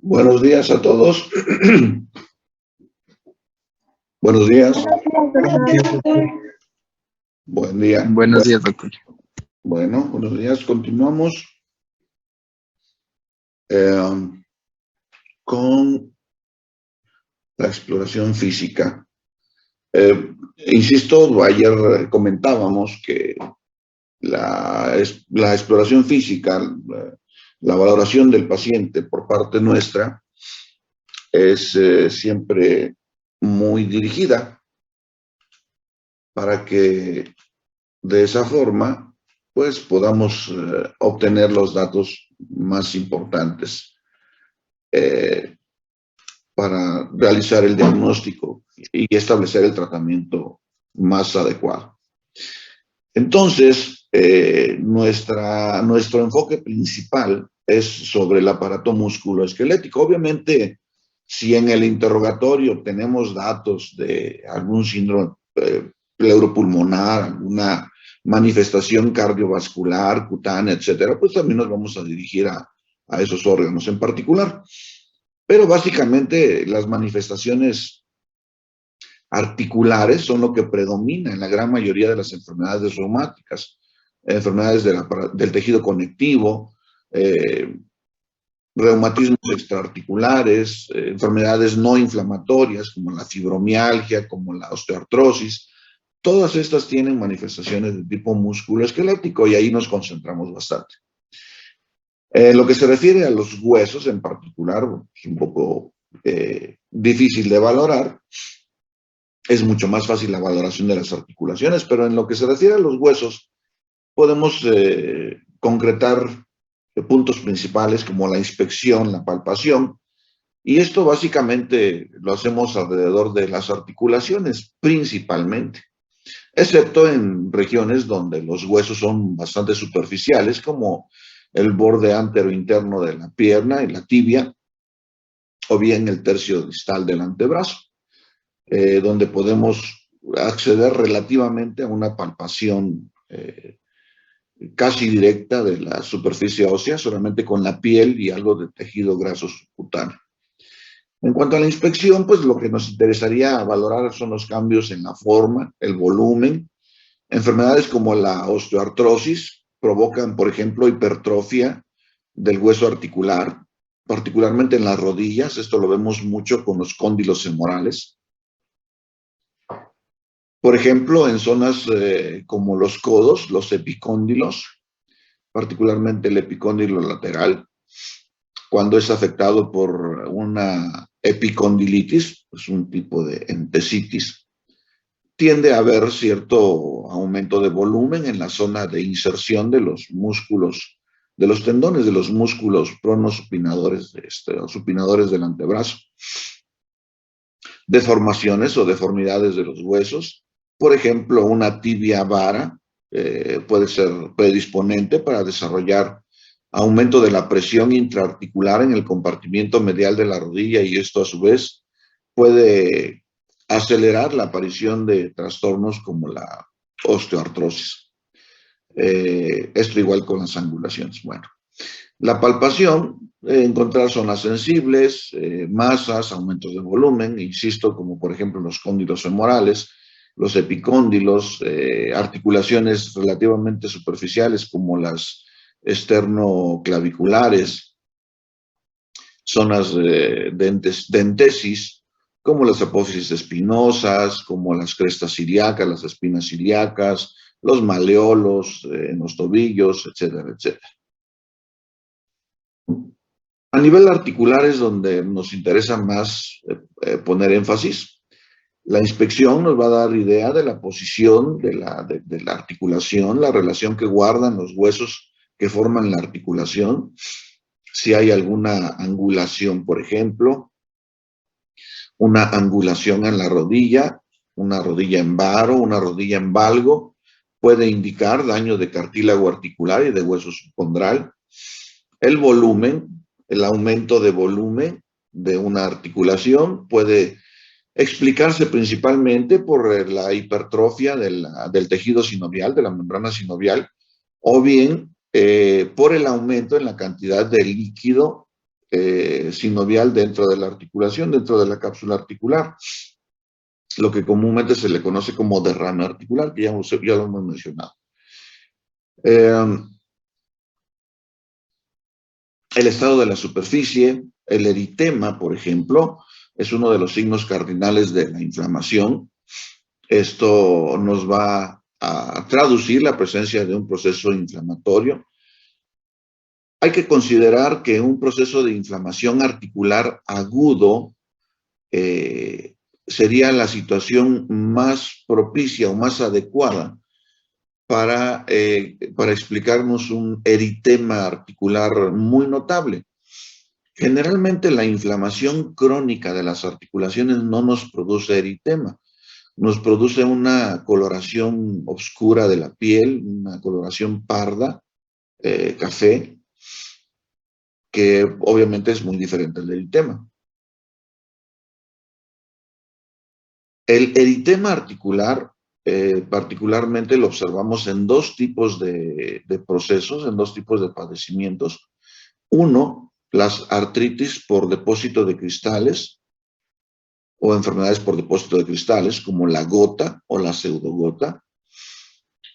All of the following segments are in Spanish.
Buenos días a todos. Buenos días. Buenos días, doctor. Buen día. Buenos días, doctor. Bueno, buenos días. Continuamos con la exploración física. Insisto, ayer comentábamos que la exploración física, la valoración del paciente por parte nuestra es siempre muy dirigida para que de esa forma pues podamos obtener los datos más importantes para realizar el diagnóstico y establecer el tratamiento más adecuado. Entonces, nuestro enfoque principal es sobre el aparato musculoesquelético. Obviamente, si en el interrogatorio tenemos datos de algún síndrome pleuropulmonar, alguna manifestación cardiovascular, cutánea, etcétera, pues también nos vamos a dirigir a esos órganos en particular. Pero básicamente las manifestaciones articulares son lo que predomina en la gran mayoría de las enfermedades reumáticas, enfermedades del tejido conectivo, reumatismos extraarticulares, enfermedades no inflamatorias como la fibromialgia, como la osteoartrosis. Todas estas tienen manifestaciones de tipo musculoesquelético y ahí nos concentramos bastante. Lo que se refiere a los huesos en particular, es un poco difícil de valorar. Es mucho más fácil la valoración de las articulaciones, pero en lo que se refiere a los huesos, podemos concretar puntos principales como la inspección, la palpación, y esto básicamente lo hacemos alrededor de las articulaciones, principalmente, excepto en regiones donde los huesos son bastante superficiales, como el borde antero interno de la pierna y la tibia, o bien el tercio distal del antebrazo. Donde podemos acceder relativamente a una palpación casi directa de la superficie ósea, solamente con la piel y algo de tejido graso subcutáneo. En cuanto a la inspección, pues lo que nos interesaría valorar son los cambios en la forma, el volumen. Enfermedades como la osteoartrosis provocan, por ejemplo, hipertrofia del hueso articular, particularmente en las rodillas. Esto lo vemos mucho con los cóndilos femorales. Por ejemplo, en zonas como los codos, los epicóndilos, particularmente el epicóndilo lateral, cuando es afectado por una epicondilitis, pues un tipo de entesitis, tiende a haber cierto aumento de volumen en la zona de inserción de los músculos, de los tendones, de los músculos pronosupinadores, supinadores del antebrazo. Deformaciones o deformidades de los huesos. Por ejemplo, una tibia vara puede ser predisponente para desarrollar aumento de la presión intraarticular en el compartimiento medial de la rodilla y esto a su vez puede acelerar la aparición de trastornos como la osteoartrosis. Esto igual con las angulaciones. Bueno, la palpación, encontrar zonas sensibles, masas, aumentos de volumen, insisto, como por ejemplo los cóndilos femorales, los epicóndilos, articulaciones relativamente superficiales como las esternoclaviculares, zonas de entesis, como las apófisis espinosas, como las crestas ciliacas, las espinas ciliacas, los maleolos en los tobillos, etcétera, etcétera. A nivel articular es donde nos interesa más poner énfasis. La inspección nos va a dar idea de la posición de la articulación, la relación que guardan los huesos que forman la articulación, si hay alguna angulación, por ejemplo, una angulación en la rodilla, una rodilla en varo, una rodilla en valgo, puede indicar daño de cartílago articular y de hueso subcondral. El volumen, el aumento de volumen de una articulación puede explicarse principalmente por la hipertrofia del tejido sinovial, de la membrana sinovial, o bien por el aumento en la cantidad de líquido sinovial dentro de la articulación, dentro de la cápsula articular, lo que comúnmente se le conoce como derrame articular, que ya lo hemos mencionado. El estado de la superficie, el eritema, por ejemplo, es uno de los signos cardinales de la inflamación. Esto nos va a traducir la presencia de un proceso inflamatorio. Hay que considerar que un proceso de inflamación articular agudo sería la situación más propicia o más adecuada para explicarnos un eritema articular muy notable. Generalmente la inflamación crónica de las articulaciones no nos produce eritema, nos produce una coloración oscura de la piel, una coloración parda, café, que obviamente es muy diferente al eritema. El eritema articular, particularmente lo observamos en dos tipos de procesos, en dos tipos de padecimientos. Uno, las artritis por depósito de cristales o enfermedades por depósito de cristales, como la gota o la pseudogota.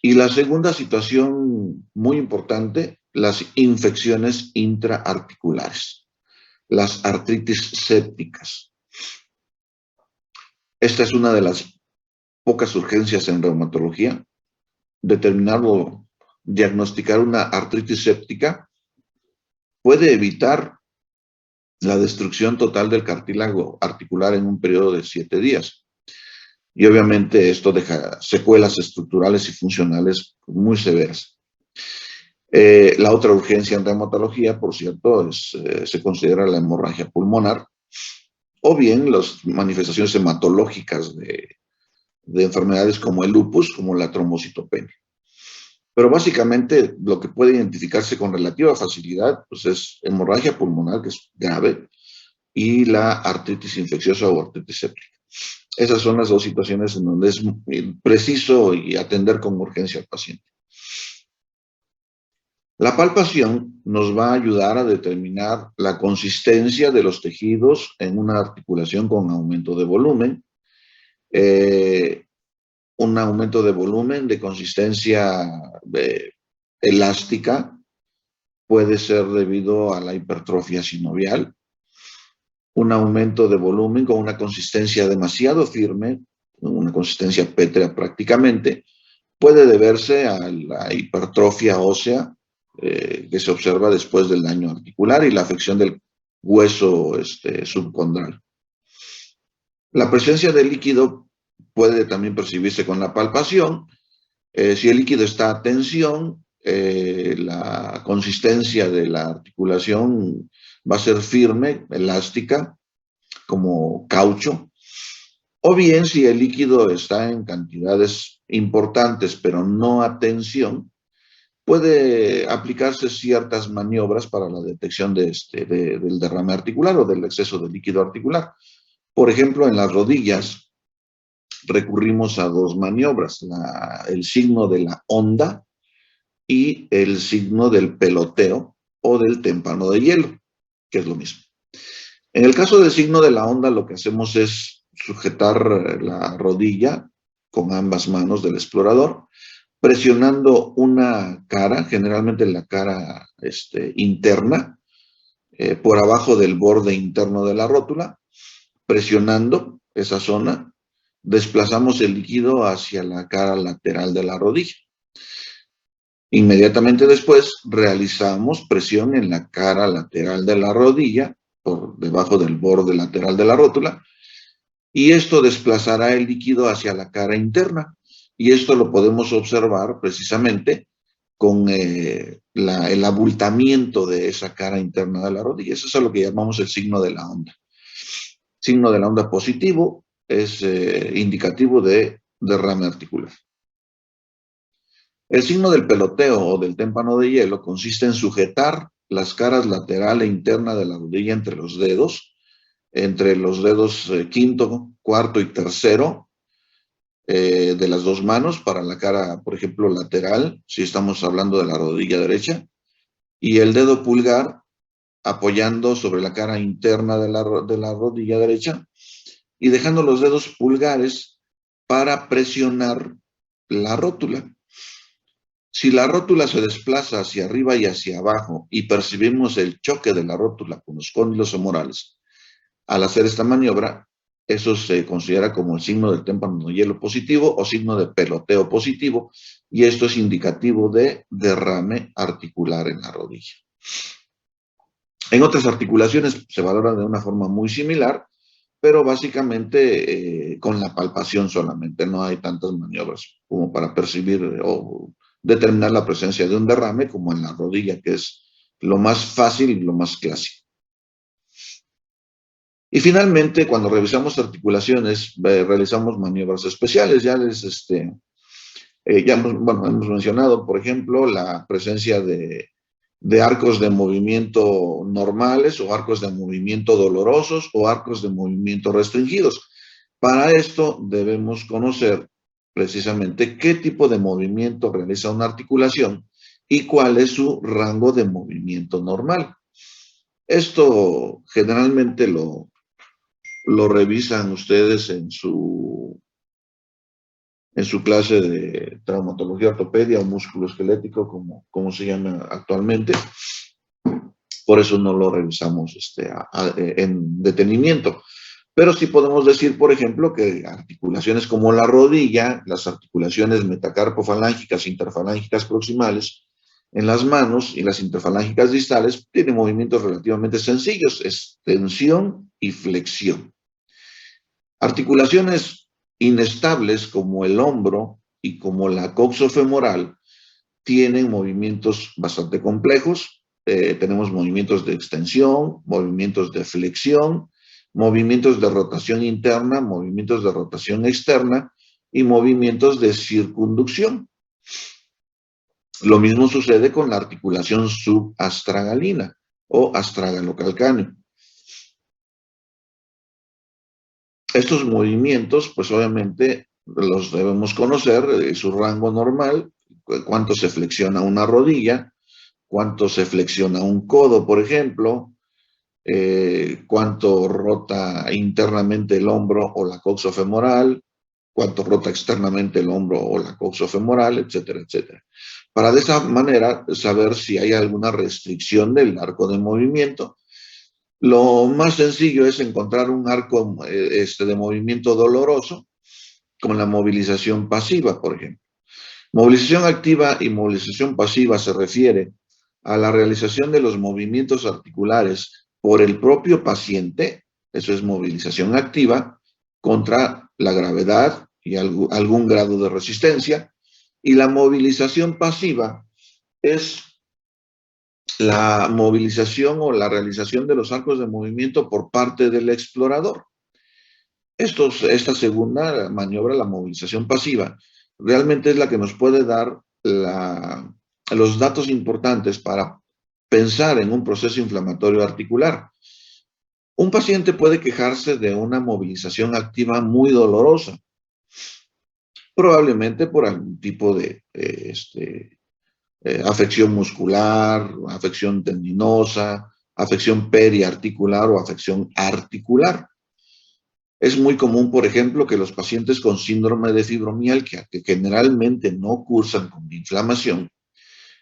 Y la segunda situación muy importante, las infecciones intraarticulares, las artritis sépticas. Esta es una de las pocas urgencias en reumatología. Determinar o diagnosticar una artritis séptica puede evitar la destrucción total del cartílago articular en un periodo de 7 días. Y obviamente esto deja secuelas estructurales y funcionales muy severas. La otra urgencia en reumatología, por cierto, se considera la hemorragia pulmonar, o bien las manifestaciones hematológicas de enfermedades como el lupus, como la trombocitopenia. Pero básicamente lo que puede identificarse con relativa facilidad pues es hemorragia pulmonar, que es grave, y la artritis infecciosa o artritis séptica. Esas son las dos situaciones en donde es preciso y atender con urgencia al paciente. La palpación nos va a ayudar a determinar la consistencia de los tejidos en una articulación con aumento de volumen, un aumento de volumen de consistencia elástica, puede ser debido a la hipertrofia sinovial. Un aumento de volumen con una consistencia demasiado firme, una consistencia pétrea prácticamente, puede deberse a la hipertrofia ósea que se observa después del daño articular y la afección del hueso subcondral. La presencia de líquido puede también percibirse con la palpación. Si el líquido está a tensión, la consistencia de la articulación va a ser firme, elástica, como caucho. O bien, si el líquido está en cantidades importantes, pero no a tensión, puede aplicarse ciertas maniobras para la detección del derrame articular o del exceso de líquido articular. Por ejemplo, en las rodillas recurrimos a dos maniobras, el signo de la onda y el signo del peloteo o del témpano de hielo, que es lo mismo. En el caso del signo de la onda, lo que hacemos es sujetar la rodilla con ambas manos del explorador, presionando una cara, generalmente la cara interna, por abajo del borde interno de la rótula, presionando esa zona, desplazamos el líquido hacia la cara lateral de la rodilla. Inmediatamente después realizamos presión en la cara lateral de la rodilla, por debajo del borde lateral de la rótula, y esto desplazará el líquido hacia la cara interna. Y esto lo podemos observar precisamente con el abultamiento de esa cara interna de la rodilla. Eso es lo que llamamos el signo de la onda. Signo de la onda positivo es indicativo de derrame articular. El signo del peloteo o del témpano de hielo consiste en sujetar las caras lateral e interna de la rodilla entre los dedos quinto, cuarto y tercero de las dos manos para la cara, por ejemplo, lateral, si estamos hablando de la rodilla derecha, y el dedo pulgar apoyando sobre la cara interna de la rodilla derecha y dejando los dedos pulgares para presionar la rótula. Si la rótula se desplaza hacia arriba y hacia abajo y percibimos el choque de la rótula con los cóndilos femorales, al hacer esta maniobra, eso se considera como el signo del témpano de hielo positivo o signo de peloteo positivo, y esto es indicativo de derrame articular en la rodilla. En otras articulaciones se valora de una forma muy similar, pero básicamente con la palpación solamente. No hay tantas maniobras como para percibir o determinar la presencia de un derrame como en la rodilla, que es lo más fácil y lo más clásico. Y finalmente, cuando revisamos articulaciones, realizamos maniobras especiales. Ya hemos mencionado, por ejemplo, la presencia de arcos de movimiento normales o arcos de movimiento dolorosos o arcos de movimiento restringidos. Para esto debemos conocer precisamente qué tipo de movimiento realiza una articulación y cuál es su rango de movimiento normal. Esto generalmente lo revisan ustedes en su clase de traumatología ortopedia o músculo esquelético, como se llama actualmente. Por eso no lo revisamos en detenimiento. Pero sí podemos decir, por ejemplo, que articulaciones como la rodilla, las articulaciones metacarpofalángicas, interfalángicas proximales en las manos y las interfalángicas distales tienen movimientos relativamente sencillos, extensión y flexión. Articulaciones inestables como el hombro y como la coxofemoral tienen movimientos bastante complejos. Tenemos movimientos de extensión, movimientos de flexión, movimientos de rotación interna, movimientos de rotación externa y movimientos de circunducción. Lo mismo sucede con la articulación subastragalina o astragalocalcáneo. Estos movimientos, pues obviamente los debemos conocer, su rango normal, cuánto se flexiona una rodilla, cuánto se flexiona un codo, por ejemplo, cuánto rota internamente el hombro o la coxofemoral, cuánto rota externamente el hombro o la coxofemoral, etcétera, etcétera. Para de esa manera saber si hay alguna restricción del arco de movimiento. Lo más sencillo es encontrar un arco de movimiento doloroso, con la movilización pasiva, por ejemplo. Movilización activa y movilización pasiva se refiere a la realización de los movimientos articulares por el propio paciente, eso es movilización activa, contra la gravedad y algún grado de resistencia, y la movilización pasiva es la movilización o la realización de los arcos de movimiento por parte del explorador. Esta segunda maniobra, la movilización pasiva, realmente es la que nos puede dar los datos importantes para pensar en un proceso inflamatorio articular. Un paciente puede quejarse de una movilización activa muy dolorosa, probablemente por algún tipo de afección muscular, afección tendinosa, afección periarticular o afección articular. Es muy común, por ejemplo, que los pacientes con síndrome de fibromialgia, que generalmente no cursan con inflamación,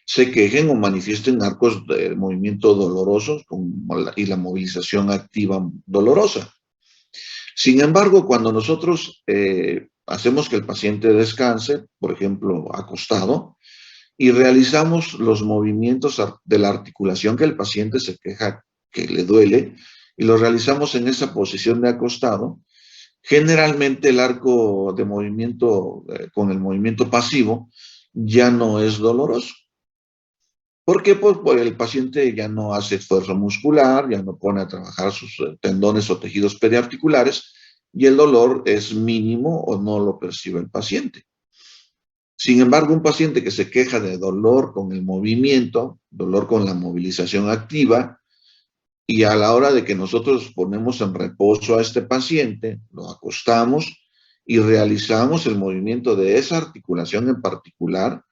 se quejen o manifiesten arcos de movimiento dolorosos y la movilización activa dolorosa. Sin embargo, cuando nosotros hacemos que el paciente descanse, por ejemplo, acostado, y realizamos los movimientos de la articulación que el paciente se queja que le duele, y los realizamos en esa posición de acostado, generalmente el arco de movimiento con el movimiento pasivo ya no es doloroso. ¿Por qué? Porque el paciente ya no hace esfuerzo muscular, ya no pone a trabajar sus tendones o tejidos periarticulares y el dolor es mínimo o no lo percibe el paciente. Sin embargo, un paciente que se queja de dolor con el movimiento, dolor con la movilización activa, y a la hora de que nosotros ponemos en reposo a este paciente, lo acostamos y realizamos el movimiento de esa articulación en particular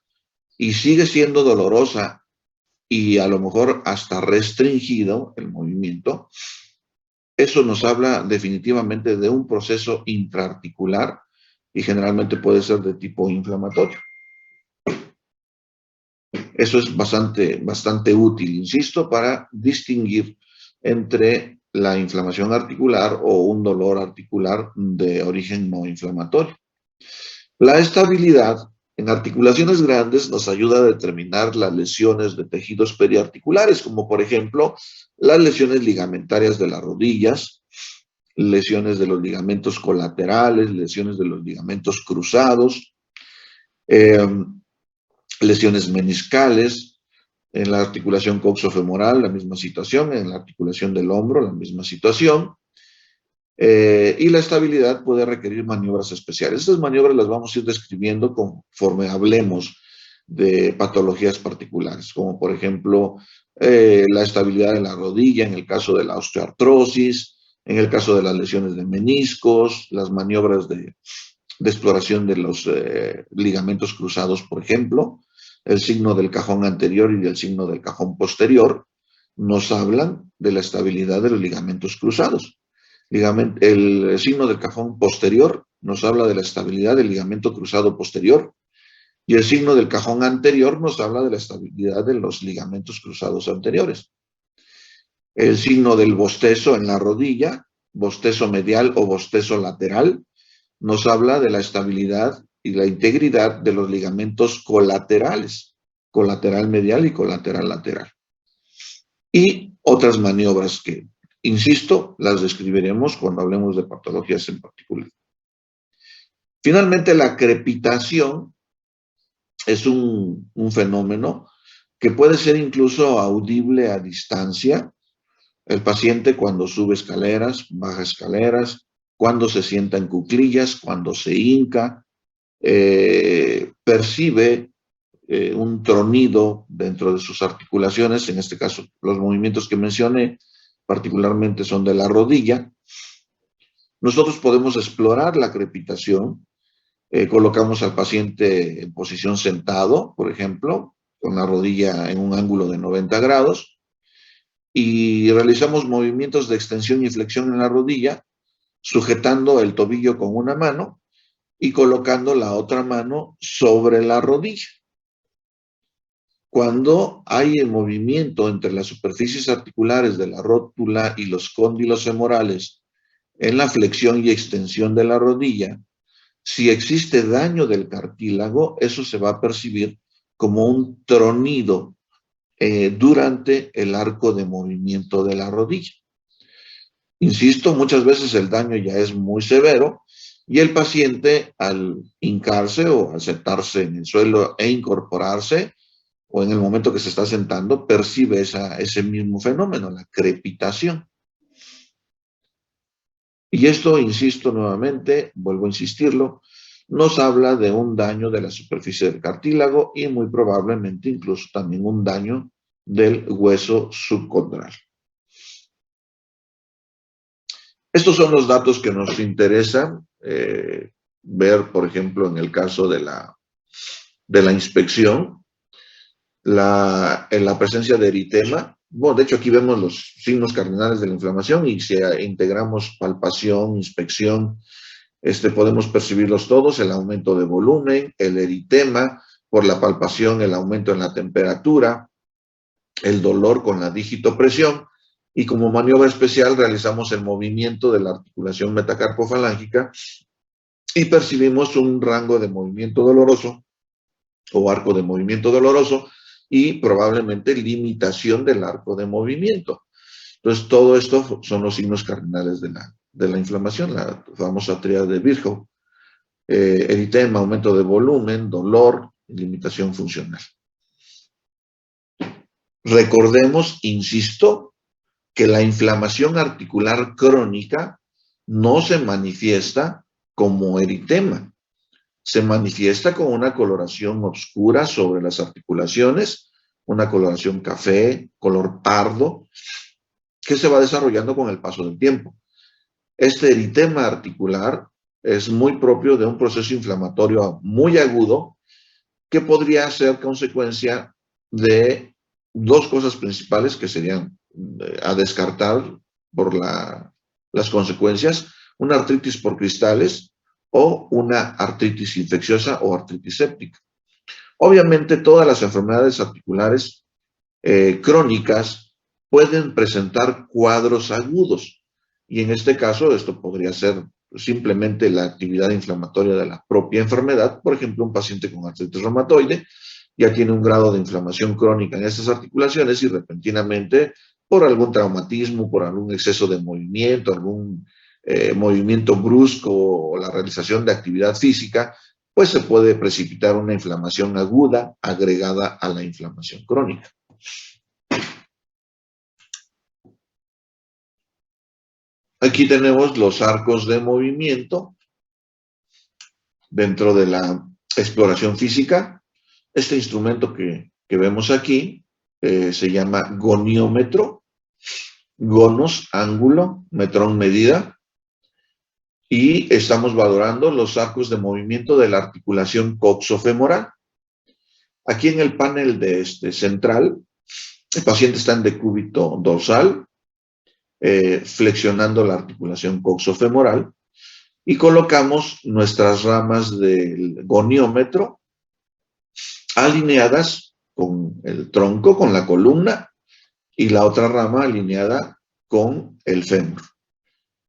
y sigue siendo dolorosa y a lo mejor hasta restringido el movimiento, eso nos habla definitivamente de un proceso intraarticular y generalmente puede ser de tipo inflamatorio. Eso es bastante útil, insisto, para distinguir entre la inflamación articular o un dolor articular de origen no inflamatorio. La estabilidad en articulaciones grandes nos ayuda a determinar las lesiones de tejidos periarticulares, como por ejemplo las lesiones ligamentarias de las rodillas, lesiones de los ligamentos colaterales, lesiones de los ligamentos cruzados, lesiones meniscales, en la articulación coxofemoral, la misma situación, en la articulación del hombro, la misma situación, y la estabilidad puede requerir maniobras especiales. Estas maniobras las vamos a ir describiendo conforme hablemos de patologías particulares, como por ejemplo la estabilidad de la rodilla en el caso de la osteoartrosis, en el caso de las lesiones de meniscos, las maniobras de exploración de los ligamentos cruzados, por ejemplo, el signo del cajón anterior y el signo del cajón posterior, nos hablan de la estabilidad de los ligamentos cruzados. El signo del cajón posterior nos habla de la estabilidad del ligamento cruzado posterior y el signo del cajón anterior nos habla de la estabilidad de los ligamentos cruzados anteriores. El signo del bostezo en la rodilla, bostezo medial o bostezo lateral, nos habla de la estabilidad y la integridad de los ligamentos colaterales, colateral medial y colateral lateral. Y otras maniobras que, insisto, las describiremos cuando hablemos de patologías en particular. Finalmente, la crepitación es un fenómeno que puede ser incluso audible a distancia. El paciente cuando sube escaleras, baja escaleras, cuando se sienta en cuclillas, cuando se hinca, percibe un tronido dentro de sus articulaciones. En este caso, los movimientos que mencioné particularmente son de la rodilla. Nosotros podemos explorar la crepitación. Colocamos al paciente en posición sentado, por ejemplo, con la rodilla en un ángulo de 90 grados, y realizamos movimientos de extensión y flexión en la rodilla, sujetando el tobillo con una mano y colocando la otra mano sobre la rodilla. Cuando hay el movimiento entre las superficies articulares de la rótula y los cóndilos femorales en la flexión y extensión de la rodilla, si existe daño del cartílago, eso se va a percibir como un tronido durante el arco de movimiento de la rodilla. Insisto, muchas veces el daño ya es muy severo y el paciente al hincarse o al sentarse en el suelo e incorporarse o en el momento que se está sentando percibe ese mismo fenómeno, la crepitación. Y esto, insisto nuevamente, vuelvo a insistirlo, nos habla de un daño de la superficie del cartílago y muy probablemente incluso también un daño del hueso subcondral. Estos son los datos que nos interesan ver, por ejemplo, en el caso de la inspección, en la presencia de eritema. Bueno, de hecho aquí vemos los signos cardinales de la inflamación y si integramos palpación, inspección, podemos percibirlos todos: el aumento de volumen, el eritema, por la palpación el aumento en la temperatura, el dolor con la digitopresión, y como maniobra especial realizamos el movimiento de la articulación metacarpofalángica y percibimos un rango de movimiento doloroso o arco de movimiento doloroso y probablemente limitación del arco de movimiento. Entonces, todo esto son los signos cardinales de la inflamación, la famosa tríada de Virchow: eritema, aumento de volumen, dolor, limitación funcional. Recordemos, insisto, que la inflamación articular crónica no se manifiesta como eritema. Se manifiesta con una coloración oscura sobre las articulaciones, una coloración café, color pardo, que se va desarrollando con el paso del tiempo. Este eritema articular es muy propio de un proceso inflamatorio muy agudo que podría ser consecuencia de dos cosas principales que serían a descartar por las consecuencias: una artritis por cristales o una artritis infecciosa o artritis séptica. Obviamente todas las enfermedades articulares crónicas pueden presentar cuadros agudos, y en este caso esto podría ser simplemente la actividad inflamatoria de la propia enfermedad. Por ejemplo, un paciente con artritis reumatoide ya tiene un grado de inflamación crónica en estas articulaciones y repentinamente, por algún traumatismo, por algún exceso de movimiento, algún movimiento brusco o la realización de actividad física, pues se puede precipitar una inflamación aguda agregada a la inflamación crónica. Aquí tenemos los arcos de movimiento dentro de la exploración física. Este instrumento que vemos aquí se llama goniómetro, gonos, ángulo, metrón, medida, y estamos valorando los arcos de movimiento de la articulación coxofemoral. Aquí en el panel de central, el paciente está en decúbito dorsal, flexionando la articulación coxofemoral, y colocamos nuestras ramas del goniómetro alineadas con el tronco, con la columna, y la otra rama alineada con el fémur.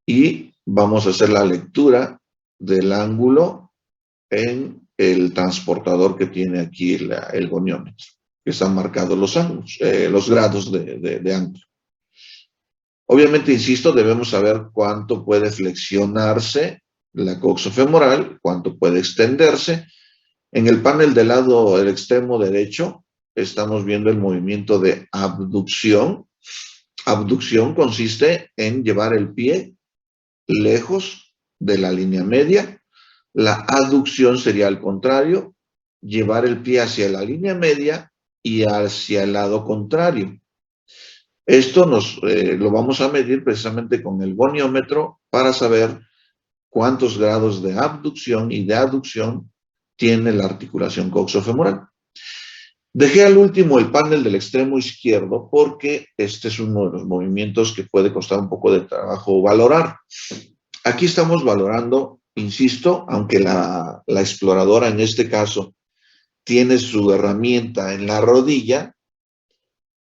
Y vamos a hacer la lectura del ángulo en el transportador que tiene aquí el goniómetro, que están marcados los ángulos, los grados de ángulo. Obviamente, insisto, debemos saber cuánto puede flexionarse la coxofemoral, cuánto puede extenderse. En el panel del lado del extremo derecho estamos viendo el movimiento de abducción. Abducción consiste en llevar el pie lejos de la línea media. La aducción sería al contrario, llevar el pie hacia la línea media y hacia el lado contrario. Esto lo vamos a medir precisamente con el goniómetro para saber cuántos grados de abducción y de aducción tiene la articulación coxofemoral. Dejé al último el panel del extremo izquierdo porque este es uno de los movimientos que puede costar un poco de trabajo valorar. Aquí estamos valorando, insisto, aunque la exploradora en este caso tiene su herramienta en la rodilla,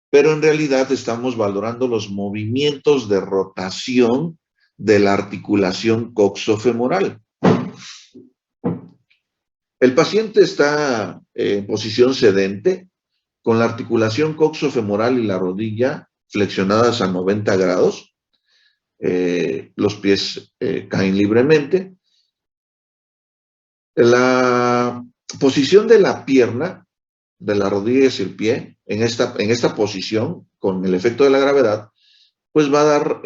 pero en realidad estamos valorando los movimientos de rotación de la articulación coxofemoral. El paciente está en posición sedente, con la articulación coxofemoral y la rodilla flexionadas a 90 grados. Los pies caen libremente. La posición de la pierna, de la rodilla hacia el pie, en esta posición, con el efecto de la gravedad, pues va a dar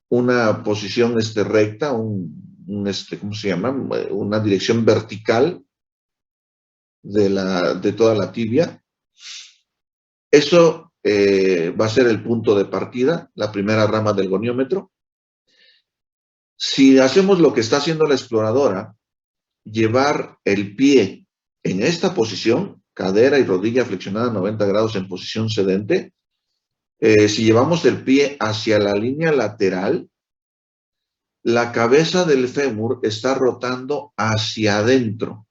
una posición recta, ¿cómo se llama? Una dirección vertical de toda la tibia. Eso va a ser el punto de partida, la primera rama del goniómetro. Si hacemos lo que está haciendo la exploradora, llevar el pie en esta posición, cadera y rodilla flexionada a 90 grados en posición sedente, si llevamos el pie hacia la línea lateral, la cabeza del fémur está rotando hacia adentro.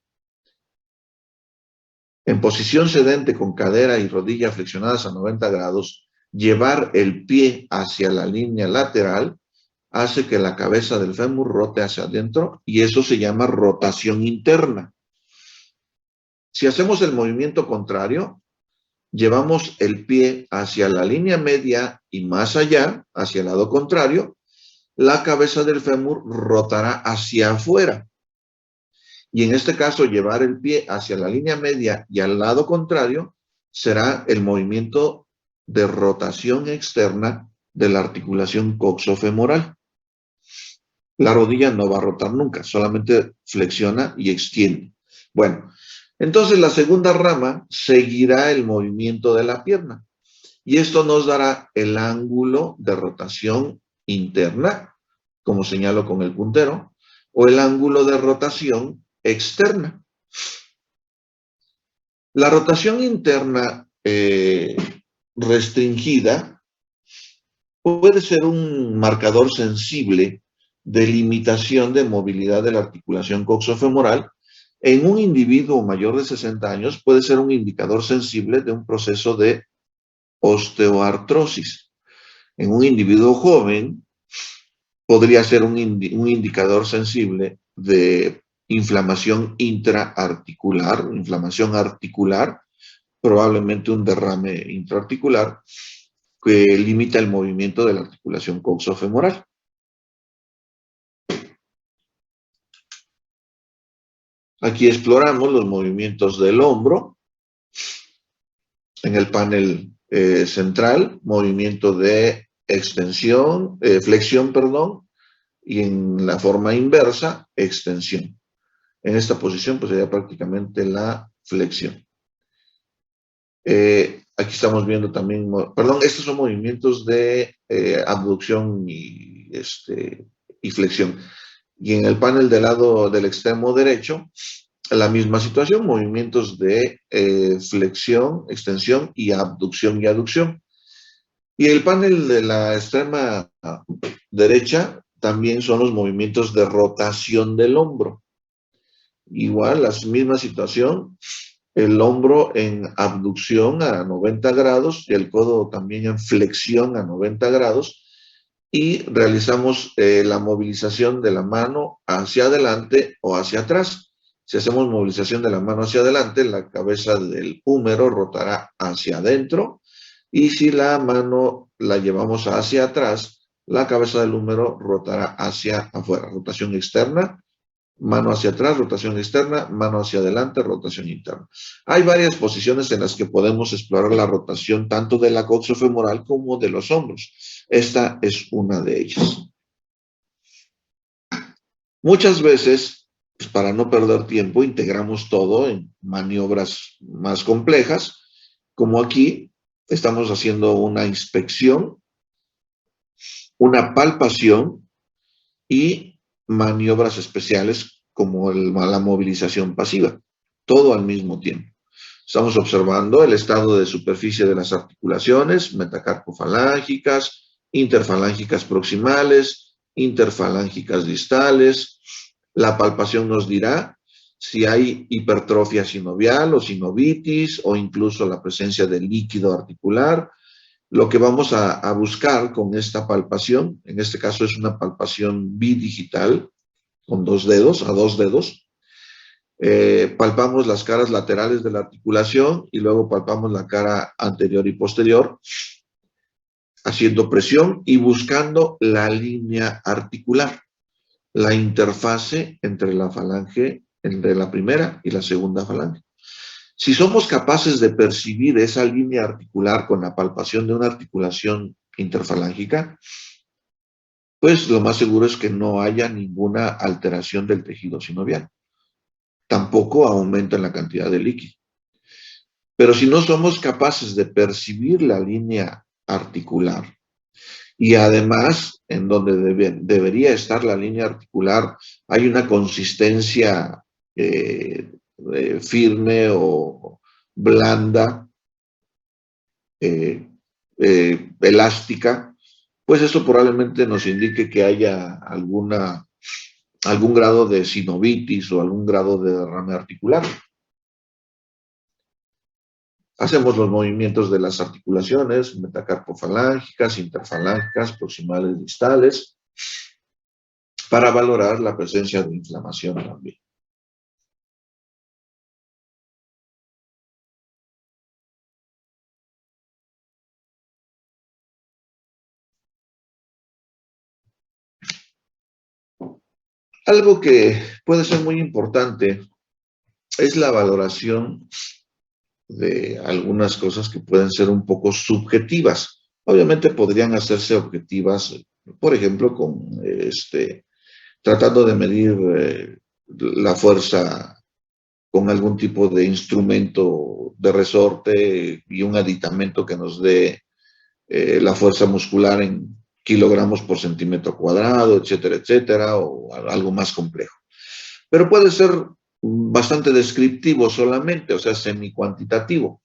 En posición sedente con cadera y rodilla flexionadas a 90 grados, llevar el pie hacia la línea lateral hace que la cabeza del fémur rote hacia adentro, y eso se llama rotación interna. Si hacemos el movimiento contrario, llevamos el pie hacia la línea media y más allá, hacia el lado contrario, la cabeza del fémur rotará hacia afuera. Y en este caso, llevar el pie hacia la línea media y al lado contrario será el movimiento de rotación externa de la articulación coxofemoral. La rodilla no va a rotar nunca, solamente flexiona y extiende. Bueno, entonces la segunda rama seguirá el movimiento de la pierna, y esto nos dará el ángulo de rotación interna, como señalo con el puntero, o el ángulo de rotación externa. La rotación interna restringida puede ser un marcador sensible de limitación de movilidad de la articulación coxofemoral. En un individuo mayor de 60 años puede ser un indicador sensible de un proceso de osteoartrosis. En un individuo joven podría ser un indicador sensible de inflamación intraarticular, inflamación articular, probablemente un derrame intraarticular que limita el movimiento de la articulación coxofemoral. Aquí exploramos los movimientos del hombro. En el panel central, movimiento de extensión, flexión, perdón, y en la forma inversa, extensión. En esta posición, pues sería prácticamente la flexión. Aquí estamos viendo también, perdón, estos son movimientos de abducción y flexión. Y en el panel del lado del extremo derecho, la misma situación, movimientos de flexión, extensión y abducción y aducción. Y el panel de la extrema derecha también son los movimientos de rotación del hombro. Igual, la misma situación, el hombro en abducción a 90 grados y el codo también en flexión a 90 grados. Y realizamos la movilización de la mano hacia adelante o hacia atrás. Si hacemos movilización de la mano hacia adelante, la cabeza del húmero rotará hacia adentro, y si la mano la llevamos hacia atrás, la cabeza del húmero rotará hacia afuera. Rotación externa, mano hacia atrás, rotación externa, mano hacia adelante, rotación interna. Hay varias posiciones en las que podemos explorar la rotación tanto de la coxofemoral como de los hombros. Esta es una de ellas. Muchas veces, pues para no perder tiempo, integramos todo en maniobras más complejas, como aquí estamos haciendo una inspección, una palpación y maniobras especiales como la movilización pasiva, todo al mismo tiempo. Estamos observando el estado de superficie de las articulaciones metacarpofalángicas, interfalángicas proximales, interfalángicas distales. La palpación nos dirá si hay hipertrofia sinovial o sinovitis o incluso la presencia de líquido articular. Lo que vamos a buscar con esta palpación, en este caso es una palpación bidigital, con dos dedos, a dos dedos. Palpamos las caras laterales de la articulación y luego palpamos la cara anterior y posterior, haciendo presión y buscando la línea articular, la interfase entre la falange, entre la primera y la segunda falange. Si somos capaces de percibir esa línea articular con la palpación de una articulación interfalángica, pues lo más seguro es que no haya ninguna alteración del tejido sinovial. Tampoco aumenta la cantidad de líquido. Pero si no somos capaces de percibir la línea articular, y además en donde debería estar la línea articular hay una consistencia firme o blanda, elástica, pues eso probablemente nos indique que haya algún grado de sinovitis o algún grado de derrame articular. Hacemos los movimientos de las articulaciones metacarpofalángicas, interfalángicas, proximales, distales, para valorar la presencia de inflamación también. Algo que puede ser muy importante es la valoración de algunas cosas que pueden ser un poco subjetivas. Obviamente podrían hacerse objetivas, por ejemplo, tratando de medir la fuerza con algún tipo de instrumento de resorte y un aditamento que nos dé la fuerza muscular en kilogramos por centímetro cuadrado, etcétera, etcétera, o algo más complejo. Pero puede ser bastante descriptivo solamente, o sea, semi-cuantitativo.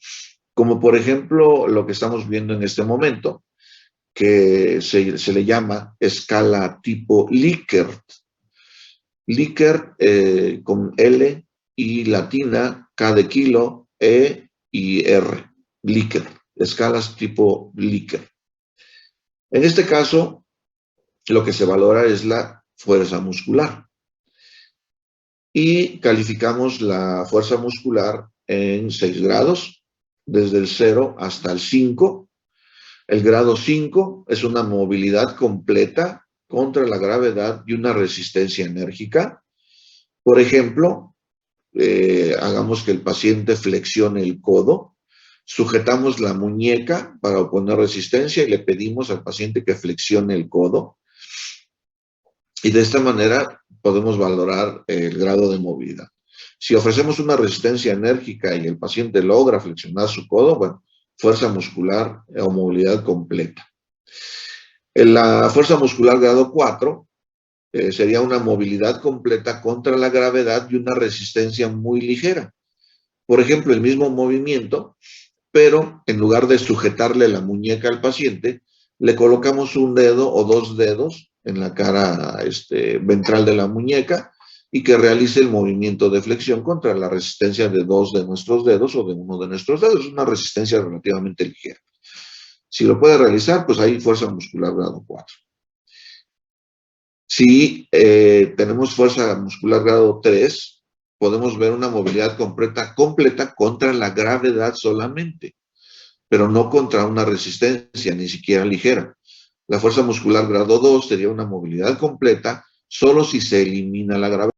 como por ejemplo lo que estamos viendo en este momento, que se le llama escala tipo Likert. Likert con L y latina, K de kilo, E y R. Likert, escalas tipo Likert. En este caso, lo que se valora es la fuerza muscular. Y calificamos la fuerza muscular en 6 grados, desde el 0 hasta el 5. El grado 5 es una movilidad completa contra la gravedad y una resistencia enérgica. Por ejemplo, hagamos que el paciente flexione el codo, sujetamos la muñeca para oponer resistencia y le pedimos al paciente que flexione el codo. Y de esta manera podemos valorar el grado de movilidad. Si ofrecemos una resistencia enérgica y el paciente logra flexionar su codo, bueno, fuerza muscular o movilidad completa. En la fuerza muscular grado 4 sería una movilidad completa contra la gravedad y una resistencia muy ligera. Por ejemplo, el mismo movimiento, pero en lugar de sujetarle la muñeca al paciente, le colocamos un dedo o 2 dedos en la cara ventral de la muñeca y que realice el movimiento de flexión contra la resistencia de 2 de nuestros dedos o de 1 de nuestros dedos. Es una resistencia relativamente ligera. Si lo puede realizar, pues hay fuerza muscular grado 4. Si tenemos fuerza muscular grado 3, podemos ver una movilidad completa contra la gravedad solamente, pero no contra una resistencia, ni siquiera ligera. La fuerza muscular grado 2 sería una movilidad completa solo si se elimina la gravedad.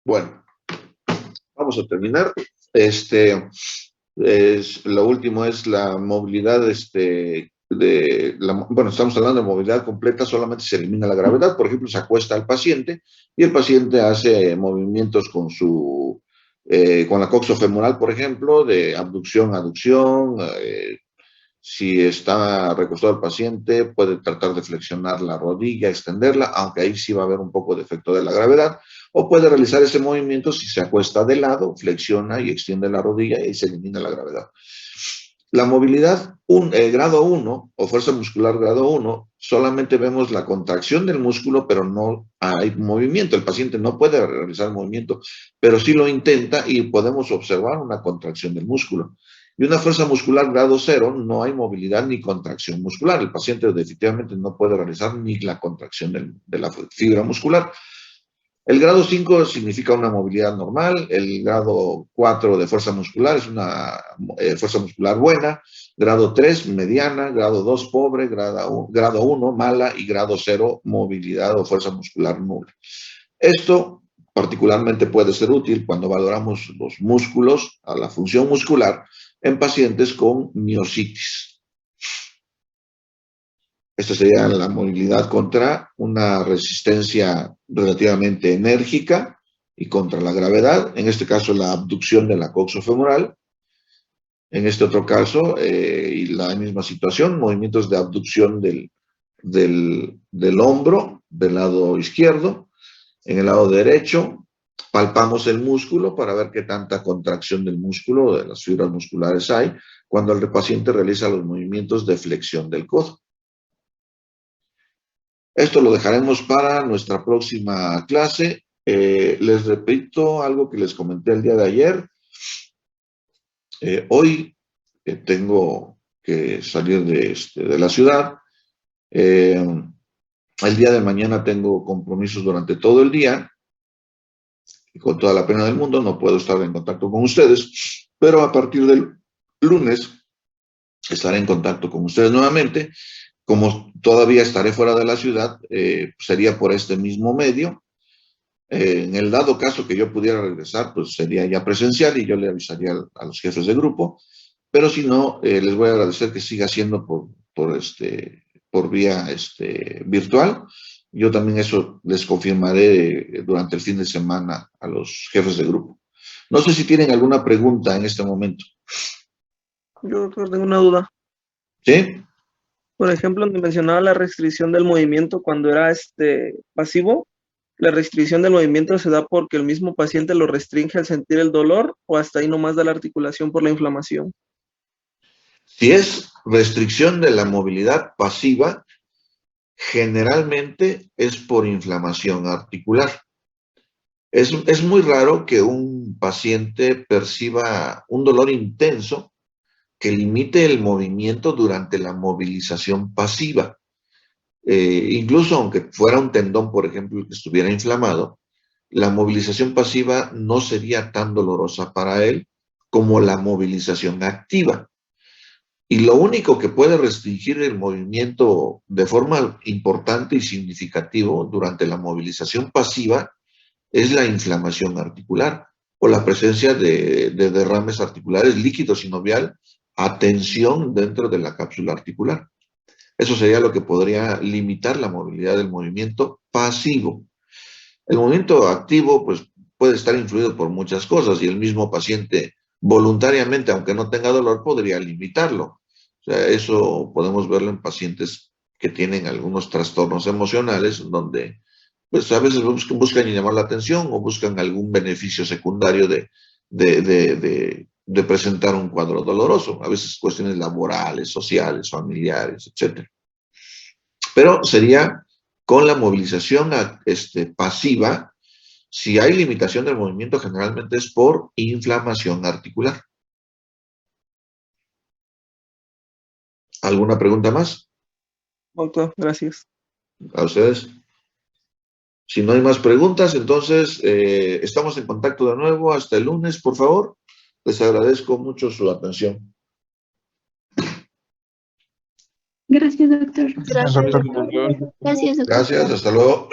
Bueno, vamos a terminar. Lo último es la movilidad bueno, estamos hablando de movilidad completa, solamente se elimina la gravedad. Por ejemplo, se acuesta al paciente y el paciente hace movimientos con la coxofemoral, por ejemplo, de abducción, aducción. Si está recostado el paciente, puede tratar de flexionar la rodilla, extenderla, aunque ahí sí va a haber un poco de efecto de la gravedad, o puede realizar ese movimiento si se acuesta de lado, flexiona y extiende la rodilla y se elimina la gravedad. La movilidad grado 1 o fuerza muscular grado 1, solamente vemos la contracción del músculo, pero no hay movimiento. El paciente no puede realizar el movimiento, pero sí lo intenta y podemos observar una contracción del músculo. Y una fuerza muscular grado 0, no hay movilidad ni contracción muscular. El paciente definitivamente no puede realizar ni la contracción de la fibra muscular. El grado 5 significa una movilidad normal, el grado 4 de fuerza muscular es una fuerza muscular buena, grado 3 mediana, grado 2 pobre, grado 1 mala y grado 0 movilidad o fuerza muscular nula. Esto particularmente puede ser útil cuando valoramos los músculos, a la función muscular, en pacientes con miositis. Esta sería la movilidad contra una resistencia relativamente enérgica y contra la gravedad. En este caso, la abducción de la coxofemoral. En este otro caso, y la misma situación, movimientos de abducción del hombro del lado izquierdo. En el lado derecho, palpamos el músculo para ver qué tanta contracción del músculo o de las fibras musculares hay cuando el paciente realiza los movimientos de flexión del codo. Esto lo dejaremos para nuestra próxima clase. Les repito algo que les comenté el día de ayer. Hoy tengo que salir de la ciudad. El día de mañana tengo compromisos durante todo el día. Y con toda la pena del mundo no puedo estar en contacto con ustedes, pero a partir del lunes estaré en contacto con ustedes nuevamente. Como todavía estaré fuera de la ciudad, sería por este mismo medio. En el dado caso que yo pudiera regresar, pues sería ya presencial y yo le avisaría a los jefes de grupo, pero si no, les voy a agradecer que siga siendo por vía virtual. Yo también eso les confirmaré durante el fin de semana a los jefes de grupo. No sé si tienen alguna pregunta en este momento. Yo, doctor, tengo una duda. ¿Sí? Por ejemplo, donde mencionaba la restricción del movimiento cuando era pasivo, ¿la restricción del movimiento se da porque el mismo paciente lo restringe al sentir el dolor o hasta ahí nomás da la articulación por la inflamación? Si es restricción de la movilidad pasiva, generalmente es por inflamación articular. Es muy raro que un paciente perciba un dolor intenso que limite el movimiento durante la movilización pasiva. Incluso aunque fuera un tendón, por ejemplo, que estuviera inflamado, la movilización pasiva no sería tan dolorosa para él como la movilización activa. Y lo único que puede restringir el movimiento de forma importante y significativa durante la movilización pasiva es la inflamación articular o la presencia de derrames articulares, líquido sinovial a tensión dentro de la cápsula articular. Eso sería lo que podría limitar la movilidad del movimiento pasivo. El movimiento activo, pues, puede estar influido por muchas cosas y el mismo paciente voluntariamente, aunque no tenga dolor, podría limitarlo. O sea, eso podemos verlo en pacientes que tienen algunos trastornos emocionales, donde pues a veces buscan llamar la atención o buscan algún beneficio secundario de presentar un cuadro doloroso, a veces cuestiones laborales, sociales, familiares, etc. Pero sería con la movilización pasiva. Si hay limitación del movimiento, generalmente es por inflamación articular. ¿Alguna pregunta más? Doctor, gracias. A ustedes. Si no hay más preguntas, entonces estamos en contacto de nuevo hasta el lunes, por favor. Les agradezco mucho su atención. Gracias, doctor. Gracias, doctor. Gracias, doctor. Gracias, hasta luego.